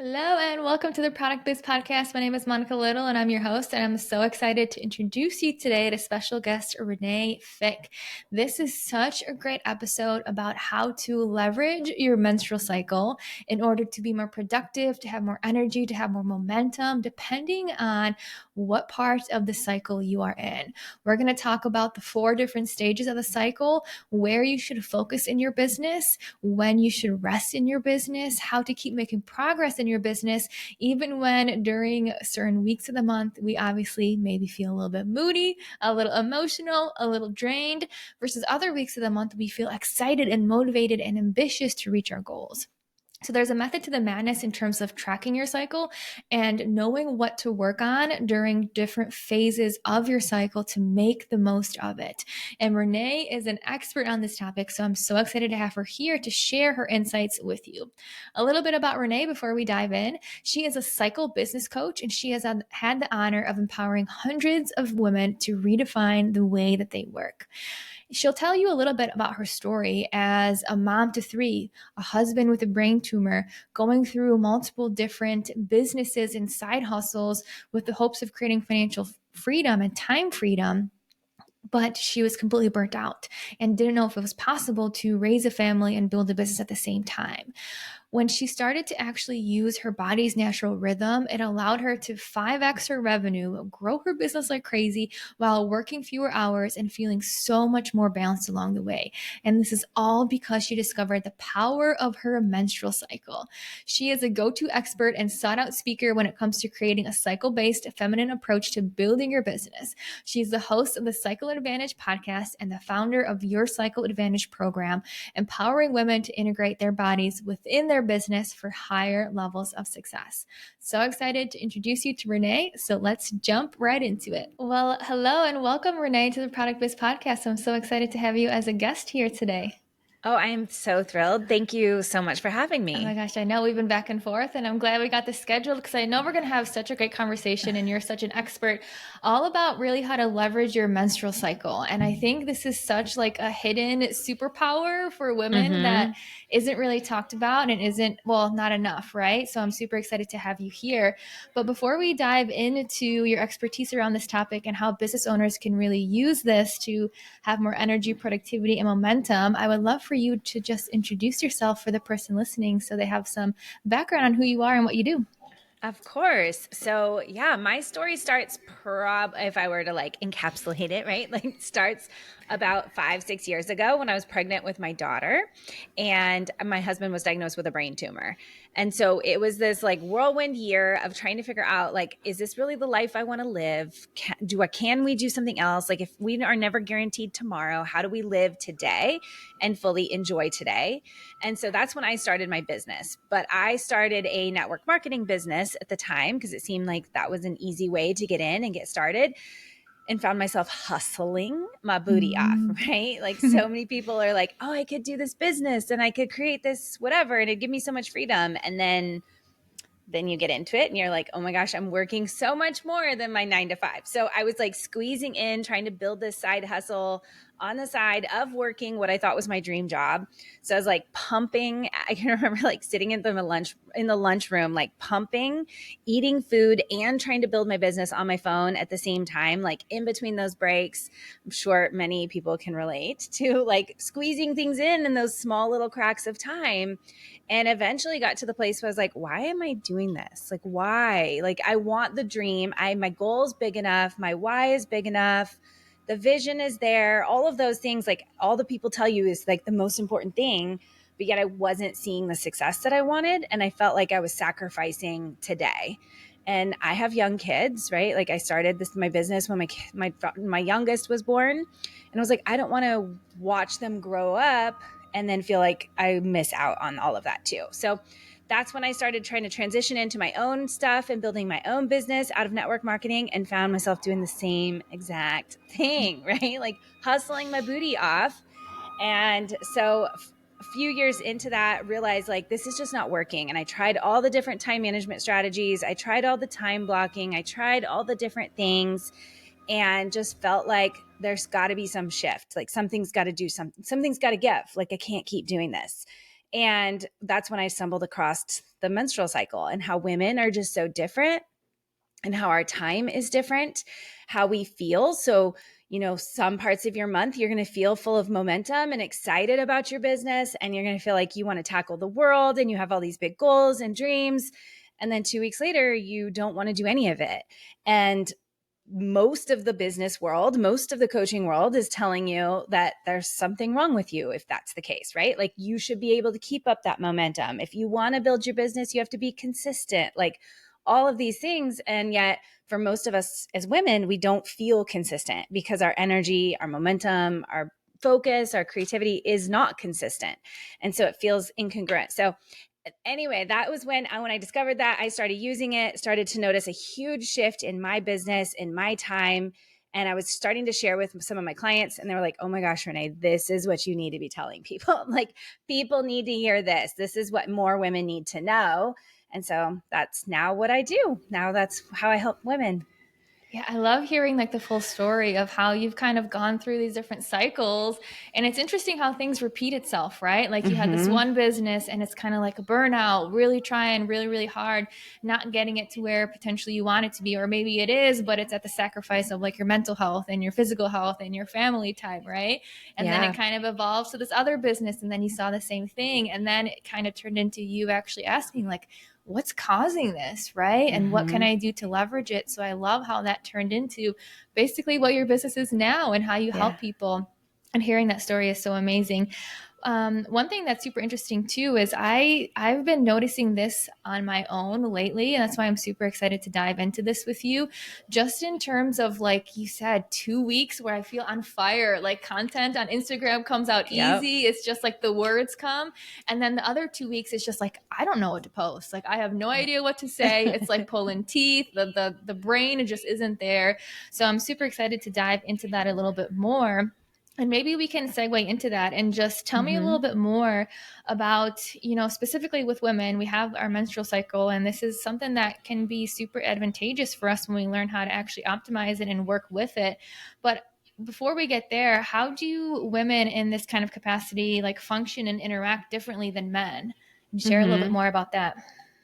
Hello and welcome to the Product Biz Podcast. My name is Monica Little and I'm your host, and I'm so excited to introduce you today to special guest Renae Fieck. This is such a great episode about how to leverage your menstrual cycle in order to be more productive, to have more energy, to have more momentum, depending on what part of the cycle you are in. We're going to talk about the 4 different stages of the cycle, where you should focus in your business, when you should rest in your business, how to keep making progress in your business, even when during certain weeks of the month, we obviously maybe feel a little bit moody, a little emotional, a little drained, versus other weeks of the month, we feel excited and motivated and ambitious to reach our goals. So there's a method to the madness in terms of tracking your cycle and knowing what to work on during different phases of your cycle to make the most of it. And Renae is an expert on this topic, so I'm so excited to have her here to share her insights with you. A little bit about Renae before we dive in. She is a cycle business coach, and she has had the honor of empowering hundreds of women to redefine the way that they work. She'll tell you a little bit about her story as a mom to 3, a husband with a brain tumor, going through multiple different businesses and side hustles with the hopes of creating financial freedom and time freedom. But she was completely burnt out and didn't know if it was possible to raise a family and build a business at the same time. When she started to actually use her body's natural rhythm, it allowed her to 5x her revenue, grow her business like crazy while working fewer hours and feeling so much more balanced along the way. And this is all because she discovered the power of her menstrual cycle. She is a go-to expert and sought-out speaker when it comes to creating a cycle-based feminine approach to building your business. She's the host of the Cycle Advantage podcast and the founder of Your Cycle Advantage program, empowering women to integrate their bodies within their business for higher levels of success. So excited to introduce you to Renae. So let's jump right into it. Well, hello and welcome, Renae, to the Product Biz Podcast. I'm so excited to have you as a guest here today. Oh, I am so thrilled. Thank you so much for having me. Oh my gosh, I know we've been back and forth, and I'm glad we got this scheduled because I know we're going to have such a great conversation, and you're such an expert all about really how to leverage your menstrual cycle. And I think this is such like a hidden superpower for women that isn't really talked about and isn't, well, not enough, right? So I'm super excited to have you here. But before we dive into your expertise around this topic and how business owners can really use this to have more energy, productivity, and momentum, I would love for you to just introduce yourself for the person listening so they have some background on who you are and what you do. Of course. So yeah, my story starts if I were to like encapsulate it, right? Like starts about 5-6 years ago when I was pregnant with my daughter and my husband was diagnosed with a brain tumor. And so it was this like whirlwind year of trying to figure out like, is this really the life I want to live? Can we do something else? Like if we are never guaranteed tomorrow, how do we live today and fully enjoy today? And so that's when I started my business. But I started a network marketing business at the time because it seemed like that was an easy way to get in and get started, and found myself hustling my booty off, right? Like so many people are like, oh, I could do this business and I could create this whatever and it'd give me so much freedom. And then you get into it and you're like, oh my gosh, I'm working so much more than my 9 to 5. So I was like squeezing in, trying to build this side hustle on the side of working what I thought was my dream job. So I was like pumping. I can remember like sitting in the lunchroom, like pumping, eating food and trying to build my business on my phone at the same time, like in between those breaks. I'm sure many people can relate to like squeezing things in those small little cracks of time. And eventually got to the place where I was like, why am I doing this? Like, why? Like, I want the dream. My goal is big enough. My why is big enough. The vision is there. All of those things, like all the people tell you is like the most important thing, but yet I wasn't seeing the success that I wanted. And I felt like I was sacrificing today. And I have young kids, right? Like I started my business when my youngest was born. And I was like, I don't want to watch them grow up and then feel like I miss out on all of that too. So that's when I started trying to transition into my own stuff and building my own business out of network marketing, and found myself doing the same exact thing, right? Like hustling my booty off. And so a few years into that, realized like this is just not working. And I tried all the different time management strategies. I tried all the time blocking. I tried all the different things, and just felt like there's got to be some shift. Like something's got to do something's got to give. Like I can't keep doing this. And that's when I stumbled across the menstrual cycle and how women are just so different and how our time is different, how we feel. So, some parts of your month, you're going to feel full of momentum and excited about your business. And you're going to feel like you want to tackle the world and you have all these big goals and dreams. And then 2 weeks later, you don't want to do any of it. And most of the business world, most of the coaching world is telling you that there's something wrong with you if that's the case, right? Like you should be able to keep up that momentum. If you want to build your business, you have to be consistent, like all of these things. And yet, for most of us as women, we don't feel consistent because our energy, our momentum, our focus, our creativity is not consistent. And so it feels incongruent. So anyway, that was when I discovered that, I started using it, started to notice a huge shift in my business, in my time. And I was starting to share with some of my clients, and they were like, oh my gosh, Renae, this is what you need to be telling people. Like, people need to hear this. This is what more women need to know. And so that's now what I do. Now that's how I help women. Yeah, I love hearing like the full story of how you've kind of gone through these different cycles. And it's interesting how things repeat itself, right? Like you had this Mm-hmm. one business and it's kind of like a burnout, really trying really, really hard, not getting it to where potentially you want it to be. Or maybe it is, but it's at the sacrifice of like your mental health and your physical health and your family time, right? And then it Yeah. kind of evolves to this other business. And then you saw the same thing. And then it kind of turned into you actually asking, like, what's causing this, right? And what can Mm-hmm. I do to leverage it? So I love how that turned into basically what your business is now and how you Yeah. help people. And hearing that story is so amazing. One thing that's super interesting too is I've been noticing this on my own lately, and that's why I'm super excited to dive into this with you. Just in terms of, like you said, 2 weeks where I feel on fire, like content on Instagram comes out Yep. easy. It's just like the words come, and then the other 2 weeks is just like I don't know what to post. Like I have no idea what to say. It's like pulling teeth. The brain just isn't there. So I'm super excited to dive into that a little bit more. And maybe we can segue into that and just tell me a Mm-hmm. little bit more about, specifically with women, we have our menstrual cycle, and this is something that can be super advantageous for us when we learn how to actually optimize it and work with it. But before we get there, how do women in this kind of capacity like function and interact differently than men? Can you share a little bit Mm-hmm. more about that?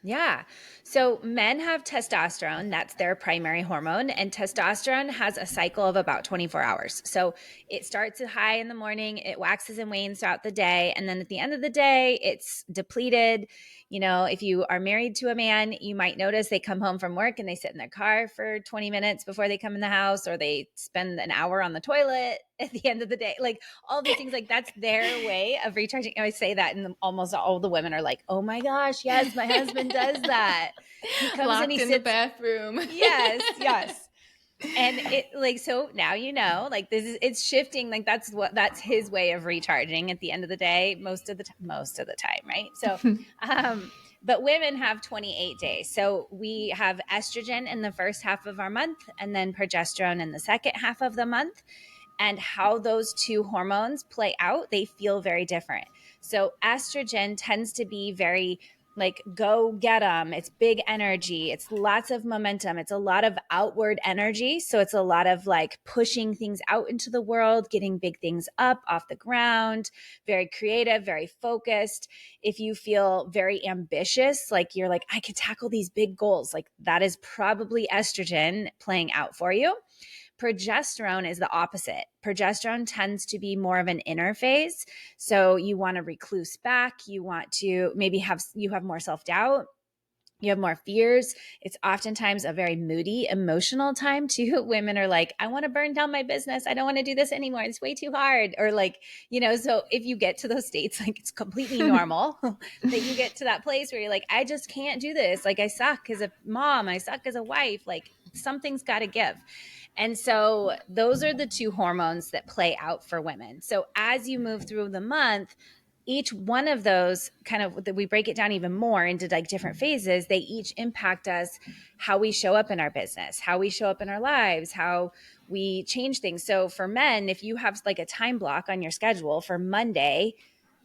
Yeah. So men have testosterone, that's their primary hormone, and testosterone has a cycle of about 24 hours. So it starts high in the morning, it waxes and wanes throughout the day, and then at the end of the day, it's depleted. If you are married to a man, you might notice they come home from work and they sit in their car for 20 minutes before they come in the house, or they spend an hour on the toilet at the end of the day. Like all these things, like that's their way of recharging. I always say that, and almost all the women are like, oh my gosh, yes, my husband does that. He comes and he Locked in the sits. bathroom. Yes, yes. And it, like, so now like it's shifting, like that's his way of recharging at the end of the day, most of the time, right? So but women have 28 days. So we have estrogen in the first half of our month and then progesterone in the second half of the month. And how those two hormones play out, they feel very different. So estrogen tends to be very like go get them. It's big energy. It's lots of momentum. It's a lot of outward energy. So it's a lot of like pushing things out into the world, getting big things up off the ground, very creative, very focused. If you feel very ambitious, like you're like, I could tackle these big goals, like that is probably estrogen playing out for you. Progesterone is the opposite. Progesterone tends to be more of an inner phase. So you want to recluse back. You want to maybe you have more self-doubt. You have more fears. It's oftentimes a very moody, emotional time too. Women are like, I want to burn down my business. I don't want to do this anymore. It's way too hard. Or like, so if you get to those states, like it's completely normal that you get to that place where you're like, I just can't do this. Like I suck as a mom. I suck as a wife. Like something's got to give. And so those are the two hormones that play out for women. So as you move through the month, each one of those kind of, we break it down even more into like different phases. They each impact us, how we show up in our business, how we show up in our lives, how we change things. So for men, if you have like a time block on your schedule for Monday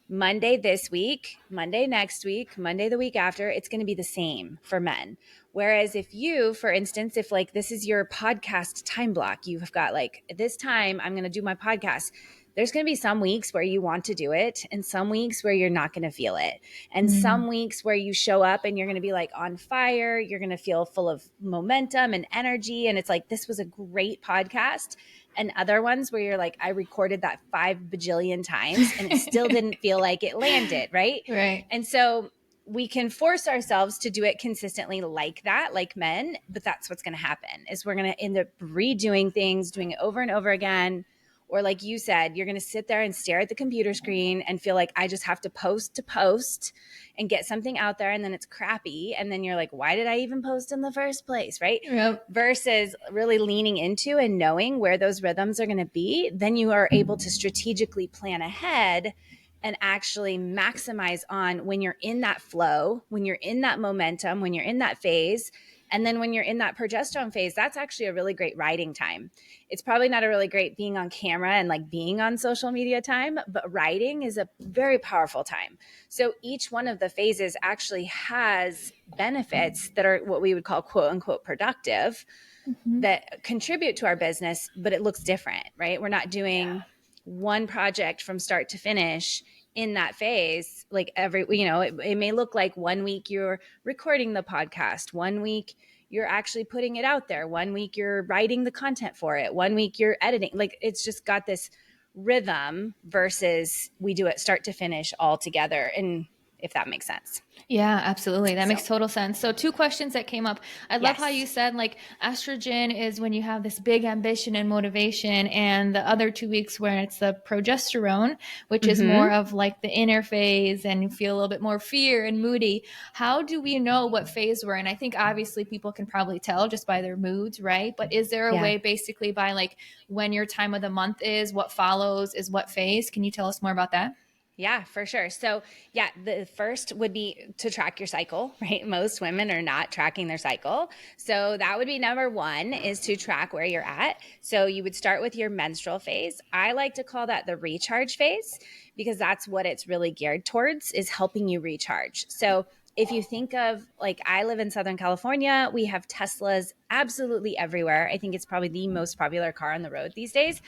this week, Monday next week, Monday the week after, it's going to be the same for men. Whereas if you, for instance, if like this is your podcast time block, you've got like this time I'm going to do my podcast. there's going to be some weeks where you want to do it and some weeks where you're not going to feel it. And Mm. some weeks where you show up and you're going to be like on fire, you're going to feel full of momentum and energy. And it's like, this was a great podcast. And other ones where you're like, I recorded that 5 bajillion times and it still didn't feel like it landed. Right. Right. And so we can force ourselves to do it consistently like that, like men, but that's what's going to happen is we're going to end up redoing things, doing it over and over again. Or like you said, you're going to sit there and stare at the computer screen and feel like I just have to post and get something out there. And then it's crappy. And then you're like, why did I even post in the first place? Right. Yep. Versus really leaning into and knowing where those rhythms are going to be. Then you are able to strategically plan ahead and actually maximize on when you're in that flow, when you're in that momentum, when you're in that phase. And then when you're in that progesterone phase, that's actually a really great riding time. It's probably not a really great being on camera and like being on social media time, but riding is a very powerful time. So each one of the phases actually has benefits that are what we would call quote unquote productive Mm-hmm. that contribute to our business, but it looks different, right? We're not doing one project from start to finish in that phase. Like it may look like 1 week you're recording the podcast, 1 week you're actually putting it out there, 1 week you're writing the content for it, 1 week you're editing. Like it's just got this rhythm versus we do it start to finish all together. And if that makes sense. Yeah, absolutely. That So, makes total sense. So, two questions that came up. I love how you yes. said like estrogen is when you have this big ambition and motivation, and the other 2 weeks where it's the progesterone, which is more Mm-hmm. of like the inner phase and you feel a little bit more fear and moody. How do we know what phase we're in? I think obviously people can probably tell just by their moods, right? But is there a Yeah. way basically by like when your time of the month is, what follows is what phase? Can you tell us more about that? Yeah, for sure. So, yeah, the first would be to track your cycle, right? Most women are not tracking their cycle. So, that would be number one is to track where you're at. So, you would start with your menstrual phase. I like to call that the recharge phase because that's what it's really geared towards is helping you recharge. So, if you think of like I live in Southern California, we have Teslas absolutely everywhere. I think it's probably the most popular car on the road these days,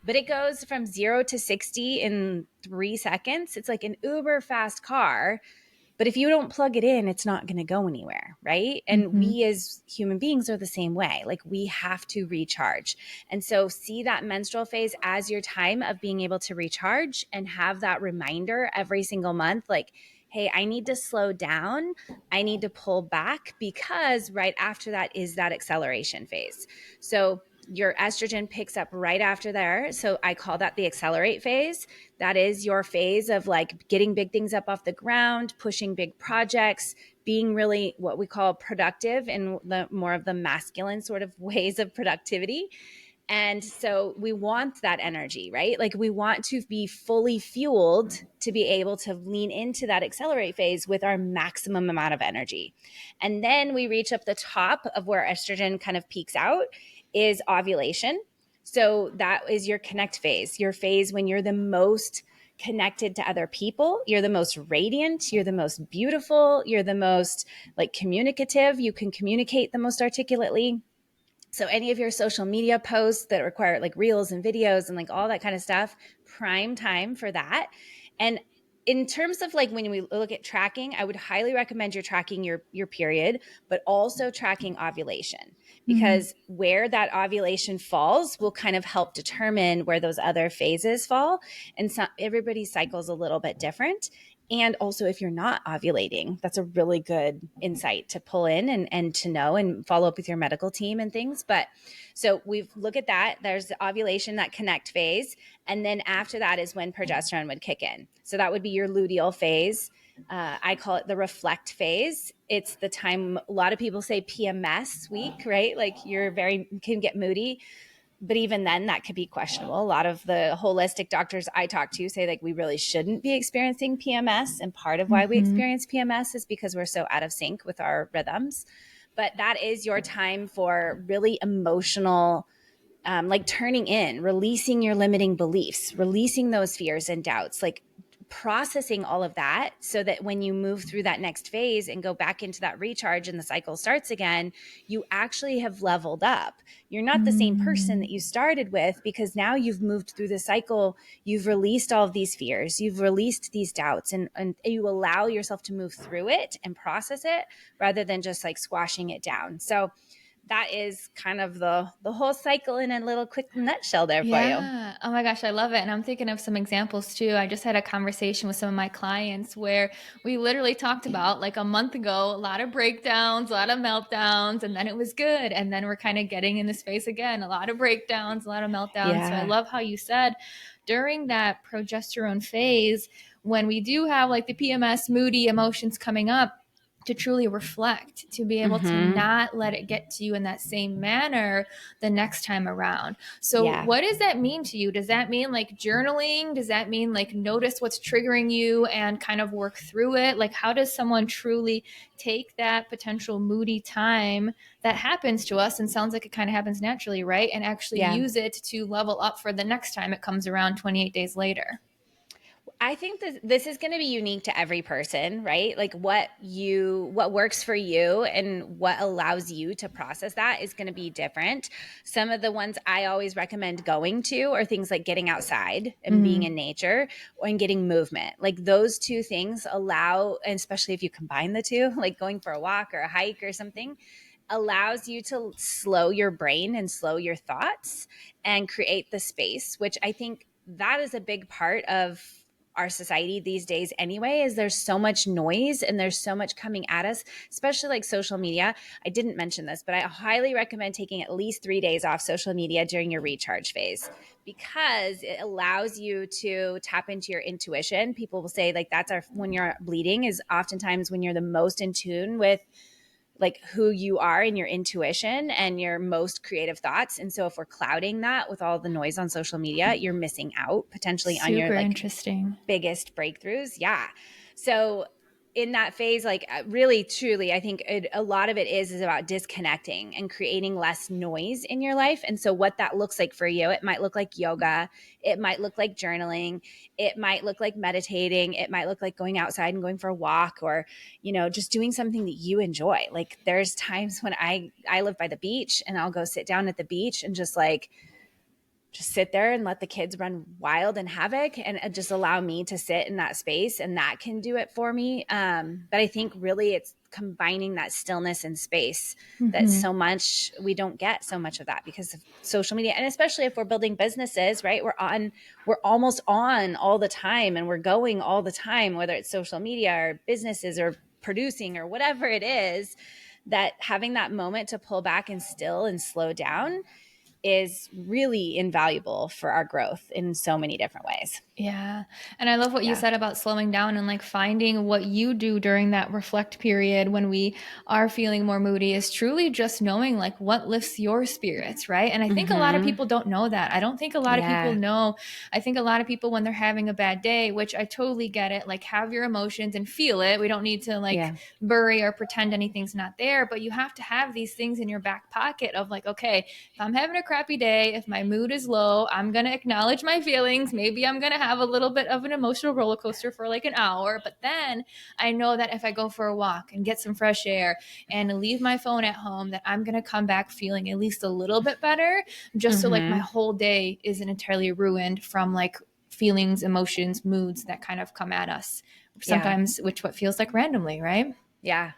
but it goes from 0 to 60 in 3 seconds. It's like an uber fast car. But if you don't plug it in, it's not going to go anywhere, right? And Mm-hmm. we as human beings are the same way. Like we have to recharge. And so see that menstrual phase as your time of being able to recharge and have that reminder every single month like, hey, I need to slow down. I need to pull back because right after that is that acceleration phase. So your estrogen picks up right after there. So I call that the accelerate phase. That is your phase of like getting big things up off the ground, pushing big projects, being really what we call productive in the more of the masculine sort of ways of productivity. And so we want that energy, right? Like we want to be fully fueled to be able to lean into that accelerate phase with our maximum amount of energy. And then we reach up the top of where estrogen kind of peaks out is ovulation. So that is your connect phase, your phase when you're the most connected to other people, you're the most radiant, you're the most beautiful, you're the most like communicative, you can communicate the most articulately. So any of your social media posts that require like reels and videos and like all that kind of stuff, prime time for that. And in terms of like when we look at tracking, I would highly recommend you're tracking your period, but also tracking ovulation Mm-hmm. because where that ovulation falls will kind of help determine where those other phases fall. And so everybody's cycle is a little bit different. And also, if you're not ovulating, that's a really good insight to pull in and to know and follow up with your medical team and things. But so we've look at that. There's the ovulation, that connect phase. And then after that is when progesterone would kick in. So that would be your luteal phase. I call it the reflect phase. It's the time a lot of people say PMS week, right? Like you're can get moody, but even then that could be questionable. A lot of the holistic doctors I talk to say like we really shouldn't be experiencing PMS, and part of why we Mm-hmm. experience PMS is because we're so out of sync with our rhythms. But that is your time for really emotional like turning in, releasing your limiting beliefs, releasing those fears and doubts, like processing all of that so that when you move through that next phase and go back into that recharge and the cycle starts again, you actually have leveled up. You're not the same person that you started with, because now you've moved through the cycle. You've released all of these fears. You've released these doubts, and you allow yourself to move through it and process it rather than just like squashing it down. So that is kind of the whole cycle in a little quick nutshell there for you. Yeah. Oh my gosh, I love it. And I'm thinking of some examples too. I just had a conversation with some of my clients where we literally talked about like a month ago, a lot of breakdowns, a lot of meltdowns, and then it was good. And then we're kind of getting in this space again, a lot of breakdowns, a lot of meltdowns. So I Yeah. love how you said during that progesterone phase, when we do have like the PMS, moody emotions coming up, to truly reflect, to be able to Mm-hmm. not let it get to you in that same manner the next time around. So, Yeah. what does that mean to you? Does that mean like journaling? Does that mean like notice what's triggering you and kind of work through it? Like, how does someone truly take that potential moody time that happens to us and sounds like it kind of happens naturally, right? And actually Yeah. use it to level up for the next time it comes around 28 days later? I think this is going to be unique to every person, right? Like what works for you and what allows you to process that is going to be different. Some of the ones I always recommend going to are things like getting outside and being in nature, and getting movement. Like those two things allow, and especially if you combine the two, like going for a walk or a hike or something, allows you to slow your brain and slow your thoughts and create the space, which I think that is a big part of our society these days anyway. Is there's so much noise and there's so much coming at us, especially like social media. I didn't mention this, but I highly recommend taking at least 3 days off social media during your recharge phase, because it allows you to tap into your intuition. People will say like when you're bleeding is oftentimes when you're the most in tune with like who you are and your intuition and your most creative thoughts. And so if we're clouding that with all the noise on social media, you're missing out potentially on your Super like interesting. biggest breakthroughs. Yeah. So in that phase, like really, truly, I think a lot of it is about disconnecting and creating less noise in your life. And so what that looks like for you, it might look like yoga. It might look like journaling. It might look like meditating. It might look like going outside and going for a walk, or, just doing something that you enjoy. Like there's times when I live by the beach and I'll go sit down at the beach and just sit there and let the kids run wild and havoc, and just allow me to sit in that space, and that can do it for me. But I think really it's combining that stillness and space that so much we don't get so much of that because of social media. And especially if we're building businesses, right? We're almost on all the time, and we're going all the time, whether it's social media or businesses or producing or whatever it is, that having that moment to pull back and still and slow down is really invaluable for our growth in so many different ways. Yeah. And I love what you Yeah. said about slowing down and like finding what you do during that reflect period when we are feeling more moody is truly just knowing like what lifts your spirits, right? And I think a lot of Mm-hmm. people don't know that. I don't think a lot of people Yeah. know. I think a lot of people, when they're having a bad day, which I totally get it, like have your emotions and feel it. We don't need to like Yeah. bury or pretend anything's not there, but you have to have these things in your back pocket of like, okay, if I'm having a crappy day, if my mood is low, I'm going to acknowledge my feelings. Maybe I'm going to have a little bit of an emotional roller coaster for like an hour, but then I know that if I go for a walk and get some fresh air and leave my phone at home, that I'm going to come back feeling at least a little bit better, just so like my Mm-hmm. whole day isn't entirely ruined from like feelings, emotions, moods that kind of come at us Yeah. sometimes, which what feels like randomly, right? Yeah.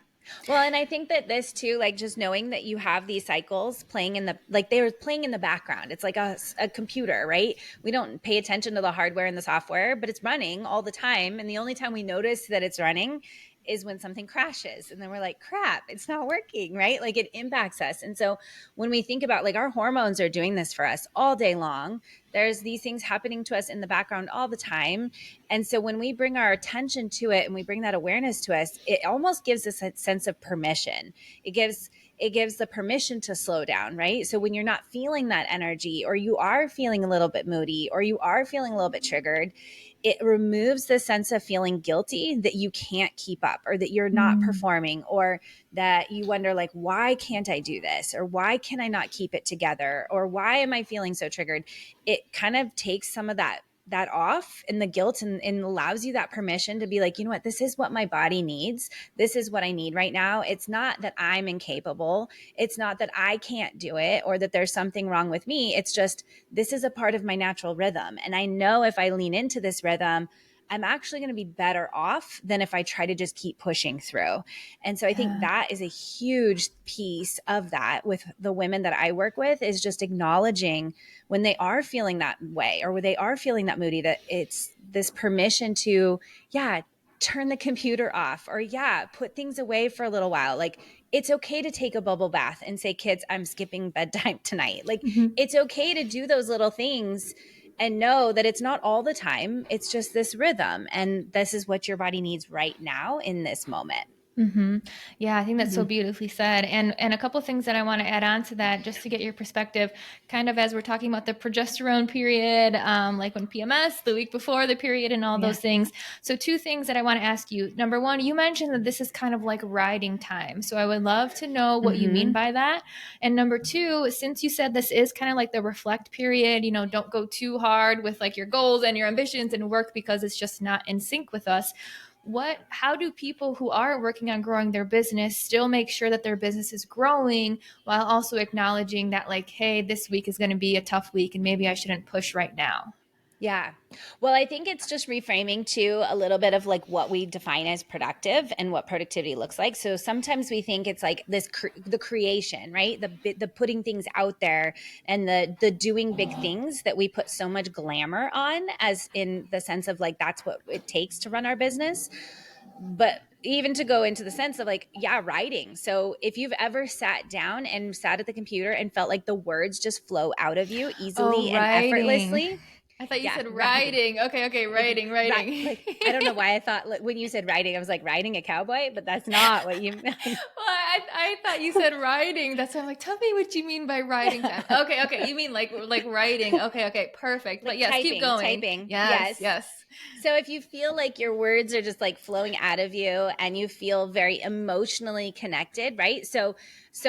Well, and I think that this too, like just knowing that you have these cycles playing like they're playing in the background. It's like a computer, right? We don't pay attention to the hardware and the software, but it's running all the time. And the only time we notice that it's running is when something crashes. And then we're like, crap, it's not working, right? Like it impacts us. And so when we think about like our hormones are doing this for us all day long, there's these things happening to us in the background all the time. And so when we bring our attention to it and we bring that awareness to us, it almost gives us a sense of permission. It gives the permission to slow down, right? So when you're not feeling that energy, or you are feeling a little bit moody, or you are feeling a little bit triggered, it removes the sense of feeling guilty that you can't keep up, or that you're not performing, or that you wonder like, why can't I do this? Or why can I not keep it together? Or why am I feeling so triggered? It kind of takes some of that that off and the guilt, and allows you that permission to be like, you know what, this is what my body needs. This is what I need right now. It's not that I'm incapable. It's not that I can't do it or that there's something wrong with me. It's just, this is a part of my natural rhythm. And I know if I lean into this rhythm, I'm actually going to be better off than if I try to just keep pushing through. And so I think Yeah. that is a huge piece of that with the women that I work with, is just acknowledging when they are feeling that way or when they are feeling that moody, that it's this permission to, yeah, turn the computer off, or yeah, put things away for a little while. Like, it's okay to take a bubble bath and say, kids, I'm skipping bedtime tonight. Like, Mhm. it's okay to do those little things and know that it's not all the time. It's just this rhythm. And this is what your body needs right now in this moment. Mm-hmm. Yeah, I think that's so Mm-hmm. beautifully said. And a couple things that I want to add on to that, just to get your perspective, kind of as we're talking about the progesterone period, like when PMS, the week before the period, and all Yeah. those things. So two things that I want to ask you. Number one, you mentioned that this is kind of like riding time. So I would love to know what you mean Mm-hmm. by that. And number two, since you said this is kind of like the reflect period, don't go too hard with like your goals and your ambitions and work because it's just not in sync with us. How do people who are working on growing their business still make sure that their business is growing while also acknowledging that, like, hey, this week is going to be a tough week and maybe I shouldn't push right now? Yeah. Well, I think it's just reframing too a little bit of like what we define as productive and what productivity looks like. So sometimes we think it's like this the creation, right? The putting things out there and the doing big things that we put so much glamour on, as in the sense of like that's what it takes to run our business. But even to go into the sense of like, yeah, writing. So if you've ever sat down and sat at the computer and felt like the words just flow out of you Oh, easily and writing. effortlessly, I thought you yeah, said writing. riding. Okay, Like, writing, right, writing. like I don't know why I thought, like, when you said riding, I was like riding a cowboy, but that's not what you meant. Well, I thought you said riding. That's why I'm like, tell me what you mean by riding fast. Okay. You mean like writing. Okay, perfect. But Like yes, keep going. typing. Yes, Yes. yes. So if you feel like your words are just like flowing out of you and you feel very emotionally connected, right? So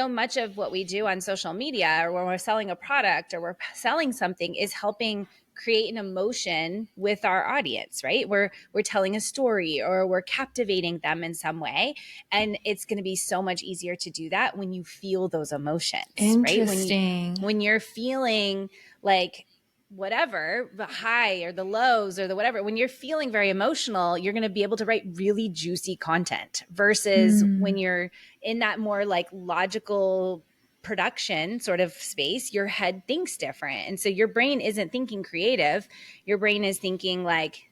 much of what we do on social media, or when we're selling a product or we're selling something, is helping create an emotion with our audience, right? We're telling a story or we're captivating them in some way, and it's going to be so much easier to do that when you feel those emotions, right? Interesting. When you're feeling like whatever, the high or the lows or the whatever, when you're feeling very emotional, you're going to be able to write really juicy content, versus when Hmm. you're in that more like logical production sort of space, your head thinks different. And so your brain isn't thinking creative. Your brain is thinking like,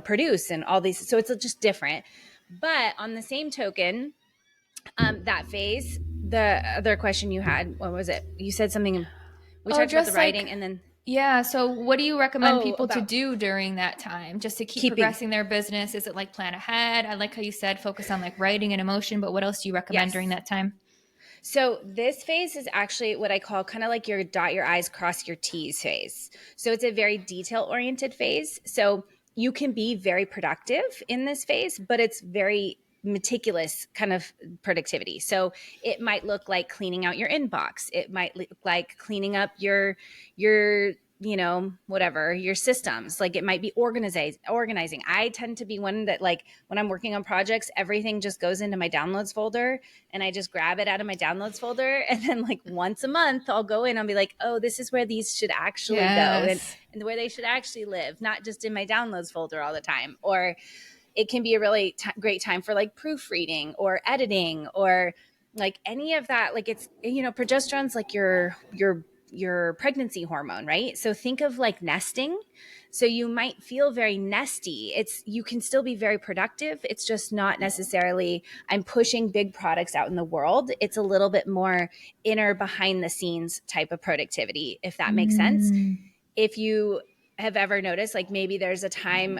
produce and all these. So it's just different. But on the same token, that phase, the other question you had, what was it? You said something, we Oh, talked about the just writing, like, and then, yeah. So, what do you recommend oh, people to about do during that time just to keep keeping. progressing their business? Is it like plan ahead? I like how you said focus on like writing and emotion, but what else do you recommend during Yes. that time? So this phase is actually what I call kind of like your dot your I's, cross your T's phase. So it's a very detail oriented phase. So you can be very productive in this phase, but it's very meticulous kind of productivity. So it might look like cleaning out your inbox. It might look like cleaning up your whatever, your systems. Like it might be organizing. I tend to be one that, like, when I'm working on projects, everything just goes into my downloads folder, and I just grab it out of my downloads folder. And then like once a month, I'll go in and be like, oh, this is where these should actually go, Yes. and where they should actually live, not just in my downloads folder all the time. Or it can be a really great time for like proofreading or editing or like any of that. Like it's, progesterone's like your pregnancy hormone, right? So think of like nesting. So you might feel very nesty. You can still be very productive. It's just not necessarily I'm pushing big products out in the world. It's a little bit more inner, behind the scenes type of productivity, if that makes sense. Mm. If you have ever noticed, like maybe there's a time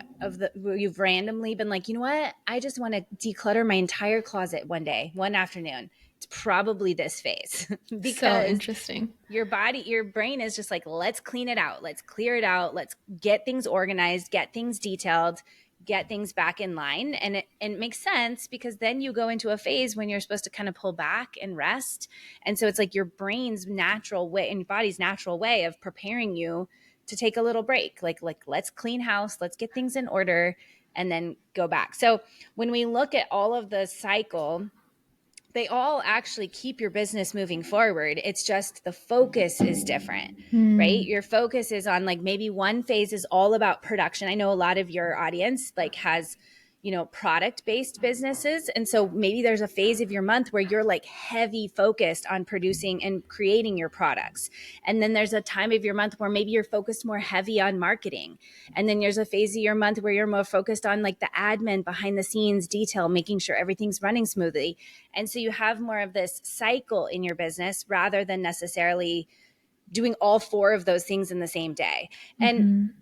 where you've randomly been like, you know what, I just want to declutter my entire closet one afternoon. It's probably this phase So because interesting. your brain is just like, let's clean it out. Let's clear it out. Let's get things organized, get things detailed, get things back in line. And it makes sense because then you go into a phase when you're supposed to kind of pull back and rest. And so it's like your brain's natural way and your body's natural way of preparing you to take a little break. Like let's clean house, let's get things in order, and then go back. So when we look at all of the cycle, they all actually keep your business moving forward. It's just the focus is different, right? Your focus is on like maybe one phase is all about production. I know a lot of your audience like has, product based businesses. And so maybe there's a phase of your month where you're like heavy focused on producing and creating your products. And then there's a time of your month where maybe you're focused more heavy on marketing. And then there's a phase of your month where you're more focused on like the admin, behind the scenes detail, making sure everything's running smoothly. And so you have more of this cycle in your business rather than necessarily doing all four of those things in the same day. And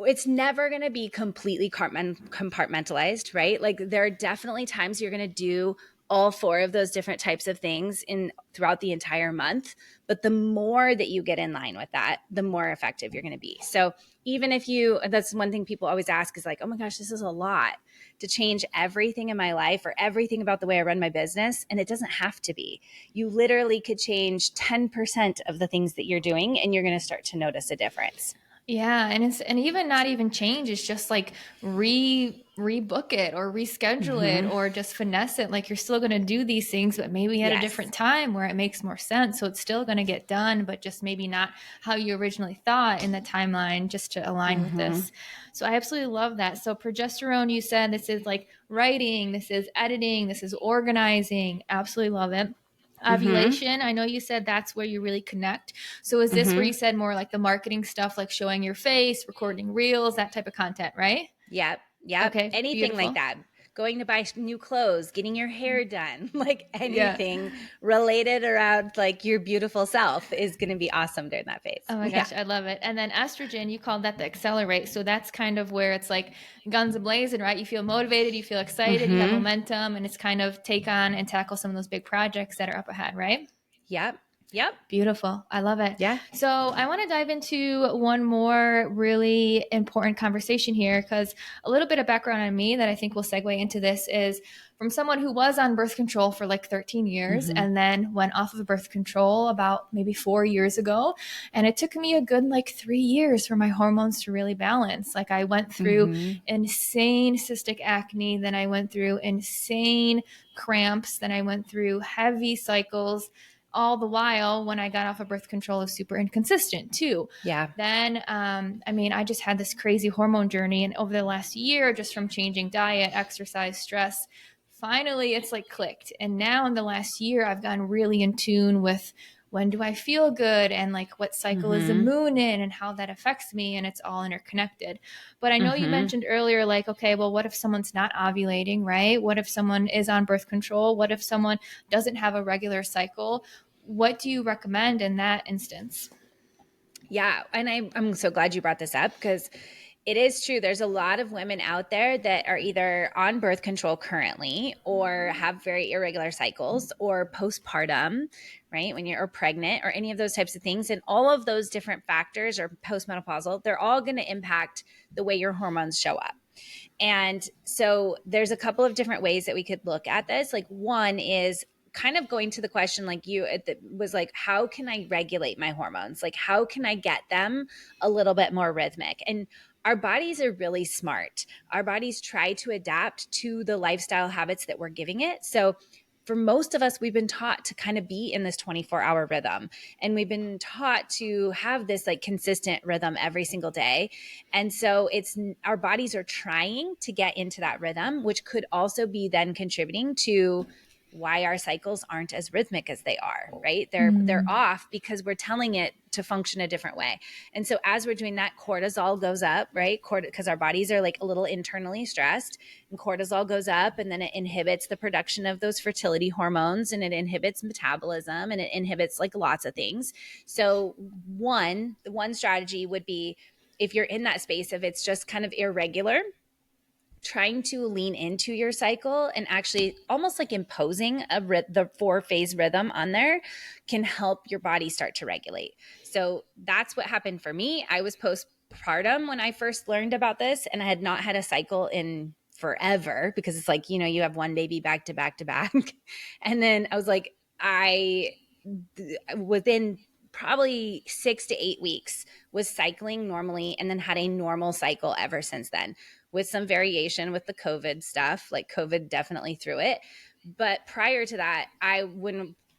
it's never going to be completely compartmentalized, right? Like there are definitely times you're going to do all four of those different types of things throughout the entire month. But the more that you get in line with that, the more effective you're going to be. So even if that's one thing people always ask is like, oh my gosh, this is a lot to change everything in my life or everything about the way I run my business. And it doesn't have to be. You literally could change 10% of the things that you're doing and you're going to start to notice a difference. Yeah, and even not even change, it's just like rebook it or reschedule it or just finesse it. Like you're still going to do these things, but maybe at a Yes. different time where it makes more sense. So it's still going to get done, but just maybe not how you originally thought in the timeline, just to align with this. So I absolutely love that. So progesterone, you said this is like writing, this is editing, this is organizing. Absolutely love it. Ovulation, I know you said that's where you really connect. So is this where you said more like the marketing stuff, like showing your face, recording reels, that type of content, right? Yep. Okay, Anything beautiful. like that. Going to buy new clothes, getting your hair done, like Yeah. anything related around like your beautiful self is going to be awesome during that phase. Oh my gosh, I love it. And then estrogen, you called that the accelerate. So that's kind of where it's like guns a-blazing, right? You feel motivated, you feel excited, you have momentum, and it's kind of take on and tackle some of those big projects that are up ahead, right? Yep. Yep. Beautiful. I love it. Yeah. So I want to dive into one more really important conversation here because a little bit of background on me that I think will segue into this is from someone who was on birth control for like 13 years and then went off of birth control about maybe 4 years ago. And it took me a good like 3 years for my hormones to really balance. Like I went through insane cystic acne, then I went through insane cramps, then I went through heavy cycles. All the while, when I got off of birth control, was super inconsistent too. Yeah. Then, I just had this crazy hormone journey. And over the last year, just from changing diet, exercise, stress, finally it's like clicked. And now in the last year, I've gotten really in tune with when do I feel good and like what cycle is the moon in and how that affects me. And it's all interconnected. But I know you mentioned earlier, like, okay, well, what if someone's not ovulating, right? What if someone is on birth control? What if someone doesn't have a regular cycle? What do you recommend in that instance? Yeah. And I'm so glad you brought this up because it is true. There's a lot of women out there that are either on birth control currently or have very irregular cycles or postpartum, right? When you're pregnant or any of those types of things. And all of those different factors or postmenopausal, they're all going to impact the way your hormones show up. And so there's a couple of different ways that we could look at this. Like one is kind of going to the question like you it was like, how can I regulate my hormones? Like how can I get them a little bit more rhythmic? And our bodies are really smart. Our bodies try to adapt to the lifestyle habits that we're giving it. So for most of us, we've been taught to kind of be in this 24-hour rhythm. And we've been taught to have this like consistent rhythm every single day. And so our bodies are trying to get into that rhythm, which could also be then contributing to why our cycles aren't as rhythmic as they are, right? They're off because we're telling it to function a different way. And so as we're doing that, cortisol goes up, right? Because our bodies are like a little internally stressed, and cortisol goes up, and then it inhibits the production of those fertility hormones, and it inhibits metabolism, and it inhibits like lots of things. So the one strategy would be, if you're in that space, if it's just kind of irregular, trying to lean into your cycle and actually almost like imposing the 4-phase rhythm on there can help your body start to regulate. So that's what happened for me. I was postpartum when I first learned about this, and I had not had a cycle in forever because it's like, you have one baby back to back to back. And then I was like, within probably 6 to 8 weeks was cycling normally and then had a normal cycle ever since then, with some variation with the COVID stuff. Like COVID definitely threw it. But prior to that,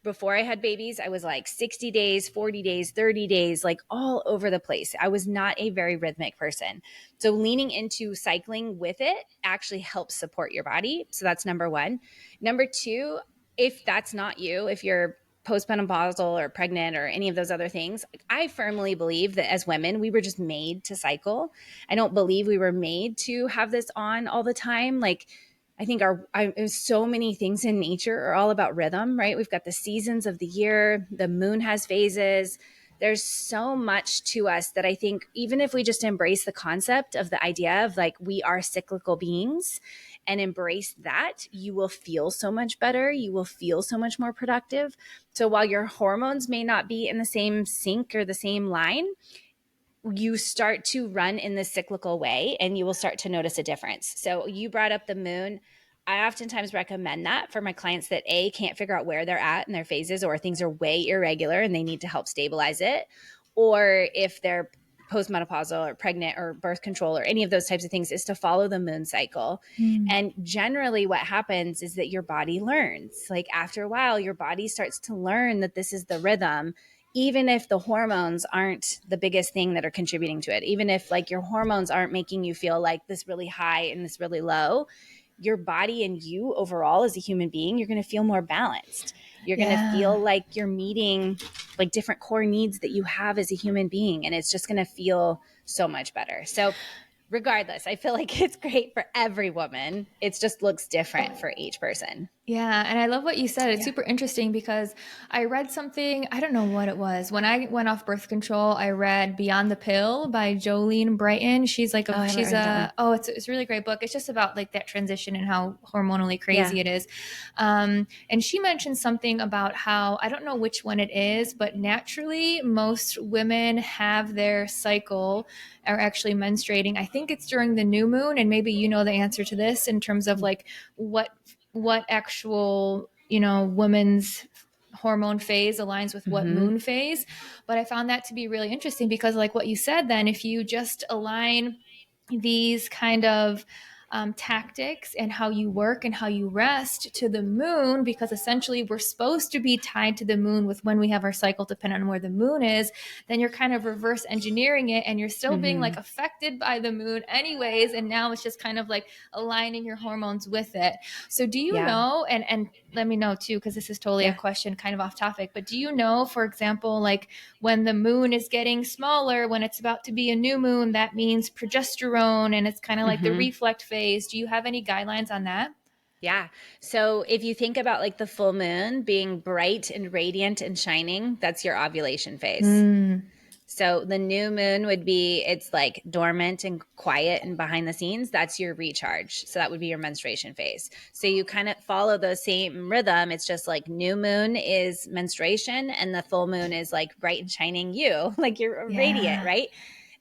before I had babies, I was like 60 days, 40 days, 30 days, like all over the place. I was not a very rhythmic person. So leaning into cycling with it actually helps support your body. So that's number one. Number two, if that's not you, if you're postmenopausal or pregnant or any of those other things, I firmly believe that as women, we were just made to cycle. I don't believe we were made to have this on all the time. Like, I think so many things in nature are all about rhythm, right? We've got the seasons of the year, the moon has phases. There's so much to us that I think even if we just embrace the concept of the idea of like we are cyclical beings and embrace that, you will feel so much better. You will feel so much more productive. So while your hormones may not be in the same sync or the same line, you start to run in this cyclical way and you will start to notice a difference. So you brought up the moon. I oftentimes recommend that for my clients that can't figure out where they're at in their phases, or things are way irregular and they need to help stabilize it. Or if they're postmenopausal or pregnant or birth control or any of those types of things, is to follow the moon cycle. And generally what happens is that your body learns. Like after a while, your body starts to learn that this is the rhythm, even if the hormones aren't the biggest thing that are contributing to it. Even if like your hormones aren't making you feel like this really high and this really low, your body and you overall as a human being, you're going to feel more balanced. You're going to feel like you're meeting like different core needs that you have as a human being. And it's just going to feel so much better. So regardless, I feel like it's great for every woman. It just looks different for each person. Yeah, and I love what you said. It's super interesting because I read something, I don't know what it was. When I went off birth control, I read Beyond the Pill by Jolene Brighton. She's like it's a really great book. It's just about like that transition and how hormonally crazy it is. And she mentioned something about how, I don't know which one it is, but naturally most women have their cycle, are actually menstruating. I think it's during the new moon, and maybe you know the answer to this in terms of like what actual, woman's hormone phase aligns with what moon phase. But I found that to be really interesting because like what you said, then if you just align these kind of tactics and how you work and how you rest to the moon, because essentially we're supposed to be tied to the moon with when we have our cycle, depending on where the moon is, then you're kind of reverse engineering it and you're still being like affected by the moon anyways. And now it's just kind of like aligning your hormones with it. So do you know, and let me know too, because this is totally a question kind of off topic, but do you know, for example, like when the moon is getting smaller, when it's about to be a new moon, that means progesterone and it's kind of like the reflect phase. Do you have any guidelines on that? Yeah. So if you think about like the full moon being bright and radiant and shining, that's your ovulation phase. So the new moon would be, it's like dormant and quiet and behind the scenes. That's your recharge. So that would be your menstruation phase. So you kind of follow the same rhythm. It's just like new moon is menstruation and the full moon is like bright and shining you, like you're radiant, right?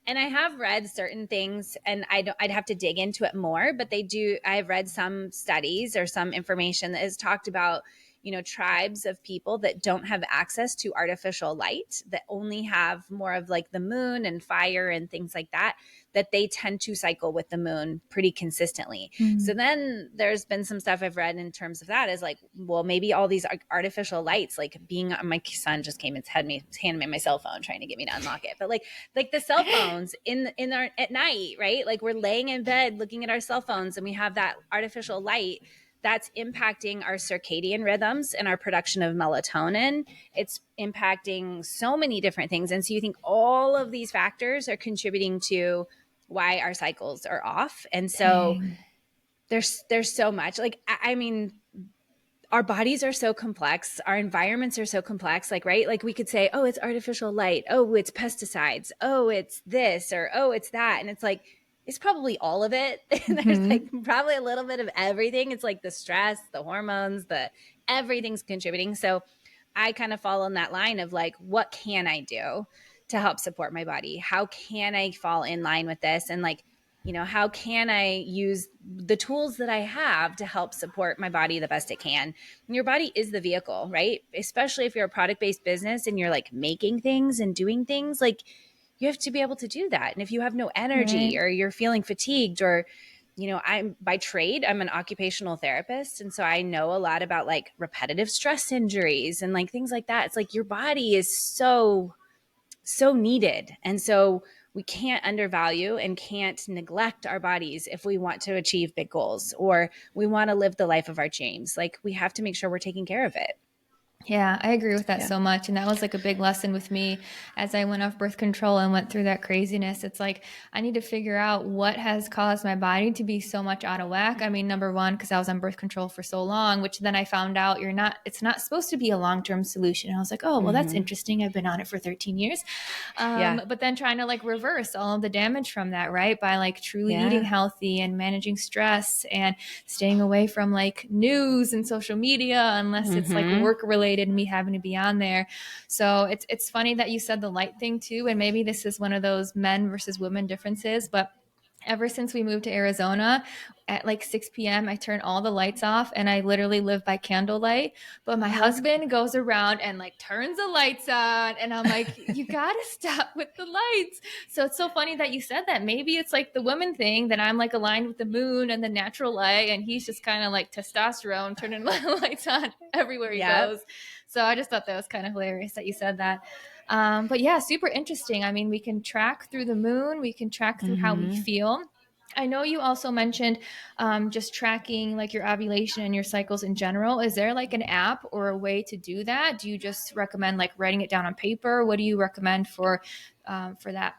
And I have read certain things, and I'd have to dig into it more, but I've read some studies or some information that has talked about, tribes of people that don't have access to artificial light, that only have more of like the moon and fire and things like that, that they tend to cycle with the moon pretty consistently. So then there's been some stuff I've read in terms of that is like, well, maybe all these artificial lights, like my son just came and handed me my cell phone trying to get me to unlock it. But like the cell phones at night, right? Like we're laying in bed looking at our cell phones and we have that artificial light that's impacting our circadian rhythms and our production of melatonin. It's impacting so many different things. And so you think all of these factors are contributing to why our cycles are off. And so there's so much. Like, I mean, our bodies are so complex. Our environments are so complex. Like, right? Like we could say, oh, it's artificial light. Oh, it's pesticides. Oh, it's this, or oh, it's that. And it's like, it's probably all of it. There's like probably a little bit of everything. It's like the stress, the hormones, everything's contributing. So I kind of fall on that line of like, what can I do to help support my body? How can I fall in line with this? And like, how can I use the tools that I have to help support my body the best it can? And your body is the vehicle, right? Especially if you're a product-based business and you're like making things and doing things, like you have to be able to do that. And if you have no energy Right. or you're feeling fatigued or I'm by trade, I'm an occupational therapist. And so I know a lot about like repetitive stress injuries and like things like that. It's like your body is so needed. And so we can't undervalue and can't neglect our bodies if we want to achieve big goals or we want to live the life of our dreams. Like we have to make sure we're taking care of it. Yeah, I agree with that Yeah. so much. And that was like a big lesson with me as I went off birth control and went through that craziness. It's like, I need to figure out what has caused my body to be so much out of whack. I mean, number one, because I was on birth control for so long, which then I found out it's not supposed to be a long-term solution. And I was like, oh, well, that's Mm-hmm. interesting. I've been on it for 13 years. Yeah. But then trying to like reverse all of the damage from that, right? By like truly eating Yeah. healthy and managing stress and staying away from like news and social media, unless it's like Mm-hmm. work related and me having to be on there. So it's funny that you said the light thing too. And maybe this is one of those men versus women differences, but ever since we moved to Arizona at like 6 p.m., I turn all the lights off and I literally live by candlelight. But my Uh-huh. husband goes around and like turns the lights on. And I'm like, you got to stop with the lights. So it's so funny that you said that. Maybe it's like the woman thing that I'm like aligned with the moon and the natural light. And he's just kind of like testosterone turning the lights on everywhere he Yep. goes. So I just thought that was kind of hilarious that you said that. But yeah, super interesting. I mean, we can track through the moon, we can track through how we Mm-hmm. feel. I know you also mentioned just tracking like your ovulation and your cycles in general. Is there like an app or a way to do that? Do you just recommend like writing it down on paper? What do you recommend for that?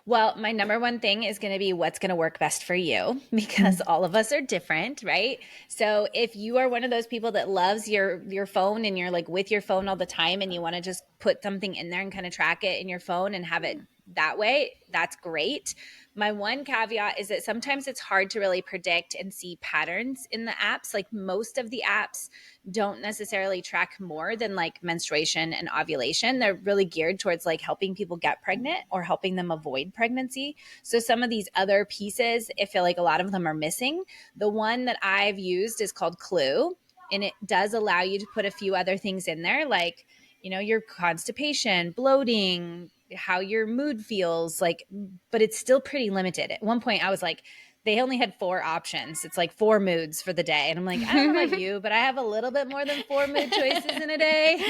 Well, my number one thing is going to be what's going to work best for you because all of us are different, right? So if you are one of those people that loves your phone and you're like with your phone all the time and you want to just put something in there and kind of track it in your phone and have it that way, that's great. My one caveat is that sometimes it's hard to really predict and see patterns in the apps. Like most of the apps don't necessarily track more than like menstruation and ovulation. They're really geared towards like helping people get pregnant or helping them avoid pregnancy. So some of these other pieces, I feel like a lot of them are missing. The one that I've used is called Clue, and it does allow you to put a few other things in there, like, your constipation, bloating, how your mood feels, like, but it's still pretty limited. At one point I was like, they only had 4 options. It's like 4 moods for the day. And I'm like, I don't know about you, but I have a little bit more than 4 mood choices in a day.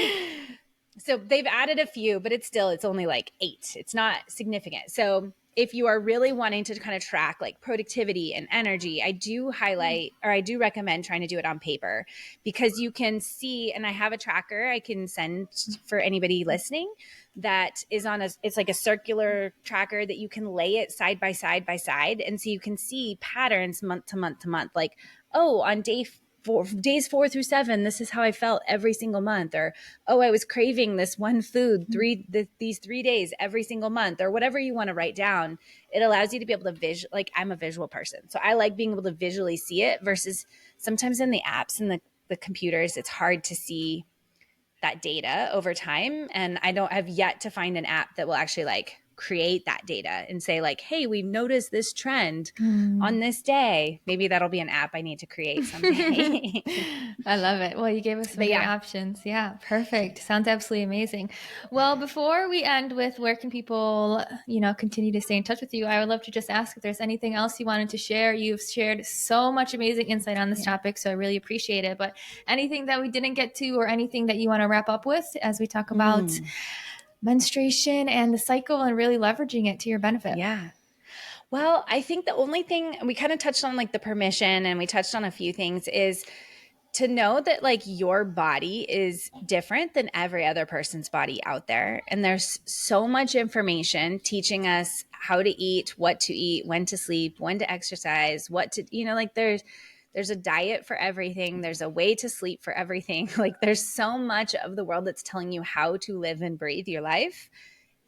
So they've added a few, but it's only like 8. It's not significant. So if you are really wanting to kind of track like productivity and energy, I do recommend trying to do it on paper because you can see, and I have a tracker I can send for anybody listening that is it's like a circular tracker that you can lay it side by side by side. And so you can see patterns month to month to month, like, oh, on days 4 through 7, this is how I felt every single month. Or, oh, I was craving this one food these 3 days every single month, or whatever you want to write down. It allows you to be able to like, I'm a visual person. So I like being able to visually see it versus sometimes in the apps and the computers, it's hard to see that data over time. And I've yet to find an app that will actually like create that data and say like, hey, we've noticed this trend on this day. Maybe that'll be an app I need to create someday. I love it. Well, you gave us some But great yeah. options. Yeah, perfect. Sounds absolutely amazing. Well, before we end with where can people, continue to stay in touch with you, I would love to just ask if there's anything else you wanted to share. You've shared so much amazing insight on this topic, so I really appreciate it. But anything that we didn't get to or anything that you want to wrap up with as we talk about menstruation and the cycle and really leveraging it to your benefit? Yeah. Well, I think the only thing we kind of touched on, like the permission, and we touched on a few things, is to know that like your body is different than every other person's body out there. And there's so much information teaching us how to eat, what to eat, when to sleep, when to exercise, what to, like there's a diet for everything. There's a way to sleep for everything. Like there's so much of the world that's telling you how to live and breathe your life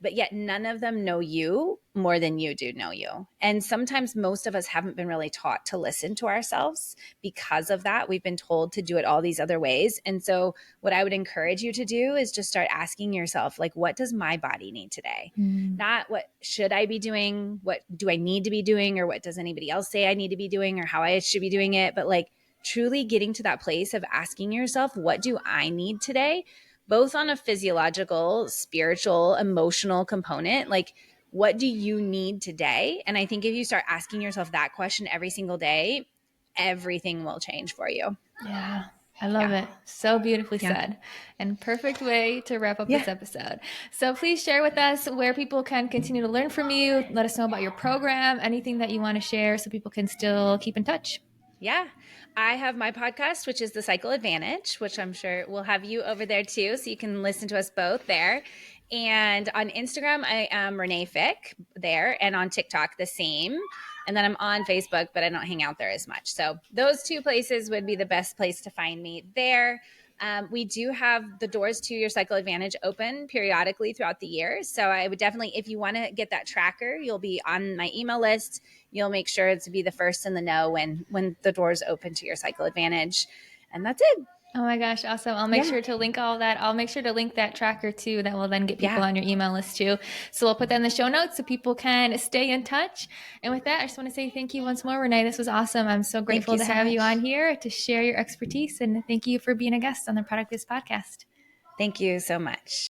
but yet none of them know you more than you do know you. And sometimes most of us haven't been really taught to listen to ourselves because of that. We've been told to do it all these other ways. And so what I would encourage you to do is just start asking yourself, like, what does my body need today? Not what should I be doing? What do I need to be doing? Or what does anybody else say I need to be doing or how I should be doing it? But like truly getting to that place of asking yourself, what do I need today? Both on a physiological, spiritual, emotional component. Like, what do you need today? And I think if you start asking yourself that question every single day, everything will change for you. Yeah. I love Yeah. it. So beautifully Yeah. said, and perfect way to wrap up Yeah. this episode. So please share with us where people can continue to learn from you. Let us know about your program, anything that you want to share so people can still keep in touch. Yeah. I have my podcast, which is The Cycle Advantage, which I'm sure we'll have you over there too. So you can listen to us both there. And on Instagram, I am Renae Fieck there. And on TikTok, the same. And then I'm on Facebook, but I don't hang out there as much. So those two places would be the best place to find me there. We do have the doors to your Cycle Advantage open periodically throughout the year. So I would definitely, if you want to get that tracker, you'll be on my email list. You'll make sure to be the first in the know when the doors open to your Cycle Advantage. And that's it. Oh my gosh, awesome. I'll make Yeah. sure to link all that. I'll make sure to link that tracker too. That will then get people Yeah. on your email list too. So we'll put that in the show notes so people can stay in touch. And with that, I just want to say thank you once more, Renae. This was awesome. I'm so Thank grateful you to so have you much. on here to share your expertise. And thank you for being a guest on the Product Biz podcast. Thank you so much.